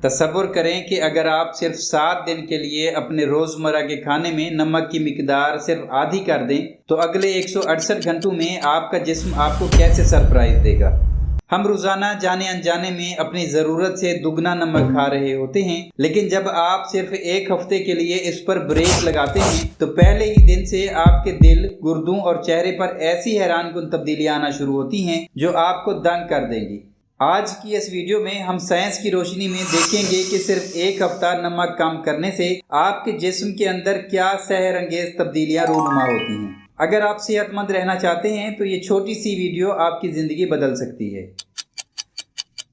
تصور کریں کہ اگر آپ صرف 7 دن کے لیے اپنے روزمرہ کے کھانے میں نمک کی مقدار صرف آدھی کر دیں تو اگلے 168 گھنٹوں میں آپ کا جسم آپ کو کیسے سرپرائز دے گا۔ ہم روزانہ جانے انجانے میں اپنی ضرورت سے دگنا نمک کھا رہے ہوتے ہیں، لیکن جب آپ صرف ایک ہفتے کے لیے اس پر بریک لگاتے ہیں تو پہلے ہی دن سے آپ کے دل، گردوں اور چہرے پر ایسی حیران کن تبدیلیاں آنا شروع ہوتی ہیں جو آپ کو دنگ کر دیں گی۔ آج کی اس ویڈیو میں ہم سائنس کی روشنی میں دیکھیں گے کہ صرف ایک ہفتہ نمک کم کرنے سے آپ کے جسم کے اندر کیا سحر انگیز تبدیلیاں رونما ہوتی ہیں۔ اگر آپ صحت مند رہنا چاہتے ہیں تو یہ چھوٹی سی ویڈیو آپ کی زندگی بدل سکتی ہے۔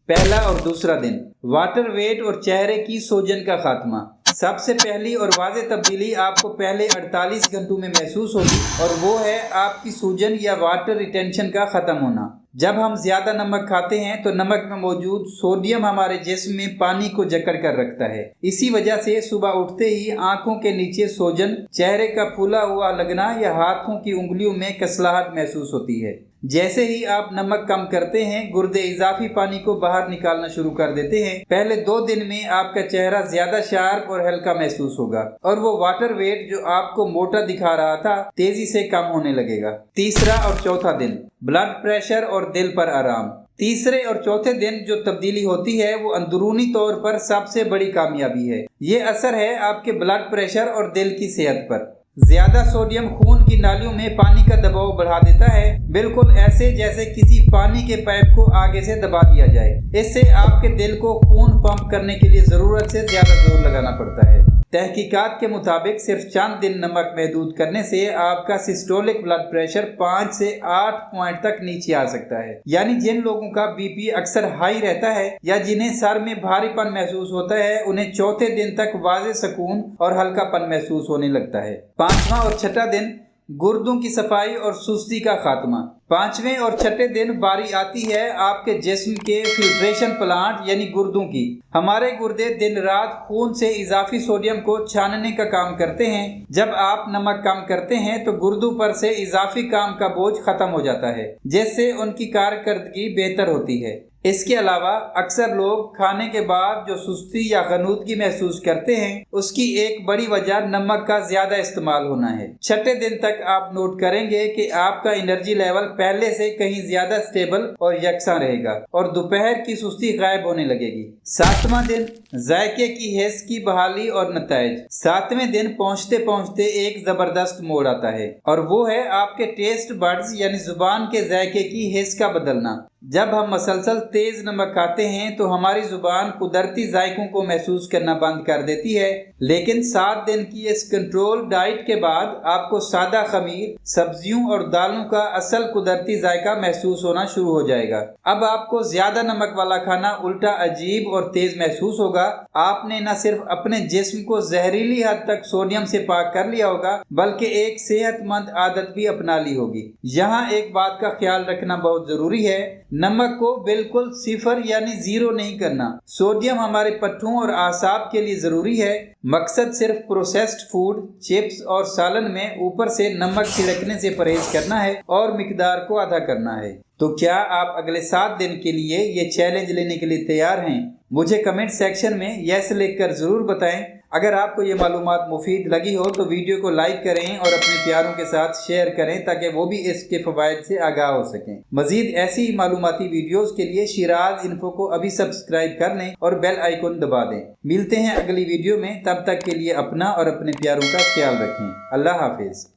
پہلا اور دوسرا دن، واٹر ویٹ اور چہرے کی سوجن کا خاتمہ۔ سب سے پہلی اور واضح تبدیلی آپ کو پہلے 48 گھنٹوں میں محسوس ہوگی اور وہ ہے آپ کی سوجن یا واٹر ریٹینشن کا ختم ہونا۔ جب ہم زیادہ نمک کھاتے ہیں تو نمک میں موجود سوڈیم ہمارے جسم میں پانی کو جکڑ کر رکھتا ہے۔ اسی وجہ سے صبح اٹھتے ہی آنکھوں کے نیچے سوجن، چہرے کا پھولا ہوا لگنا یا ہاتھوں کی انگلیوں میں کسلاہٹ محسوس ہوتی ہے۔ جیسے ہی آپ نمک کم کرتے ہیں، گردے اضافی پانی کو باہر نکالنا شروع کر دیتے ہیں۔ پہلے 2 دن میں آپ کا چہرہ زیادہ شارپ اور ہلکا محسوس ہوگا اور وہ واٹر ویٹ جو آپ کو موٹا دکھا رہا تھا تیزی سے کم ہونے لگے گا۔ تیسرا اور چوتھا دن، بلڈ پریشر اور دل پر آرام۔ تیسرے اور چوتھے دن جو تبدیلی ہوتی ہے وہ اندرونی طور پر سب سے بڑی کامیابی ہے۔ یہ اثر ہے آپ کے بلڈ پریشر اور دل کی صحت پر۔ زیادہ سوڈیم خون کی نالیوں میں پانی کا دباؤ بڑھا دیتا ہے، بالکل ایسے جیسے کسی پانی کے پائپ کو آگے سے دبا دیا جائے۔ اس سے آپ کے دل کو خون پمپ کرنے کے لیے ضرورت سے زیادہ زور لگانا پڑتا ہے۔ تحقیقات کے مطابق صرف چند دن نمک محدود کرنے سے آپ کا سسٹولک بلڈ پریشر 5 سے 8 پوائنٹ تک نیچے آ سکتا ہے۔ یعنی جن لوگوں کا بی پی اکثر ہائی رہتا ہے یا جنہیں سر میں بھاری پن محسوس ہوتا ہے، انہیں چوتھے دن تک واضح سکون اور ہلکا پن محسوس ہونے لگتا ہے۔ پانچواں اور چھٹا دن، گردوں کی صفائی اور سستی کا خاتمہ۔ 5ویں اور چھٹے دن باری آتی ہے آپ کے جسم کے فلٹریشن پلانٹ یعنی گردوں کی۔ ہمارے گردے دن رات خون سے اضافی سوڈیم کو چھاننے کا کام کرتے ہیں۔ جب آپ نمک کم کرتے ہیں تو گردوں پر سے اضافی کام کا بوجھ ختم ہو جاتا ہے، جس سے ان کی کارکردگی بہتر ہوتی ہے۔ اس کے علاوہ اکثر لوگ کھانے کے بعد جو سستی یا غنودگی محسوس کرتے ہیں، اس کی ایک بڑی وجہ نمک کا زیادہ استعمال ہونا ہے۔ چھٹے دن تک آپ نوٹ کریں گے کہ آپ کا انرجی لیول پہلے سے کہیں زیادہ سٹیبل اور یکساں رہے گا اور دوپہر کی سستی غائب ہونے لگے گی۔ 7واں دن، ذائقے کی حس کی بحالی اور نتائج۔ 7ویں دن پہنچتے پہنچتے ایک زبردست موڑ آتا ہے اور وہ ہے آپ کے ٹیسٹ بڈز یعنی زبان کے ذائقے کی حس کا بدلنا۔ جب ہم مسلسل تیز نمک کھاتے ہیں تو ہماری زبان قدرتی ذائقوں کو محسوس کرنا بند کر دیتی ہے، لیکن 7 دن کی اس کنٹرول ڈائٹ کے بعد آپ کو سادہ خمیر، سبزیوں اور دالوں کا اصل قدرتی ذائقہ محسوس ہونا شروع ہو جائے گا۔ اب آپ کو زیادہ نمک والا کھانا الٹا عجیب اور تیز محسوس ہوگا۔ آپ نے نہ صرف اپنے جسم کو زہریلی حد تک سوڈیم سے پاک کر لیا ہوگا بلکہ ایک صحت مند عادت بھی اپنا لی ہوگی۔ یہاں ایک بات کا خیال رکھنا بہت ضروری ہے، نمک کو بالکل 0 یعنی 0 نہیں کرنا۔ سوڈیم ہمارے پٹھوں اور اعصاب کے لیے ضروری ہے۔ مقصد صرف پروسیسڈ فوڈ، چپس اور سالن میں اوپر سے نمک چھڑکنے سے پرہیز کرنا ہے اور مقدار کو آدھا کرنا ہے۔ تو کیا آپ اگلے 7 دن کے لیے یہ چیلنج لینے کے لیے تیار ہیں؟ مجھے کمنٹ سیکشن میں یس لکھ کر ضرور بتائیں۔ اگر آپ کو یہ معلومات مفید لگی ہو تو ویڈیو کو لائک کریں اور اپنے پیاروں کے ساتھ شیئر کریں تاکہ وہ بھی اس کے فوائد سے آگاہ ہو سکیں۔ مزید ایسی معلوماتی ویڈیوز کے لیے شیراز انفو کو ابھی سبسکرائب کر لیں اور بیل آئیکن دبا دیں۔ ملتے ہیں اگلی ویڈیو میں، تب تک کے لیے اپنا اور اپنے پیاروں کا خیال رکھیں۔ اللہ حافظ۔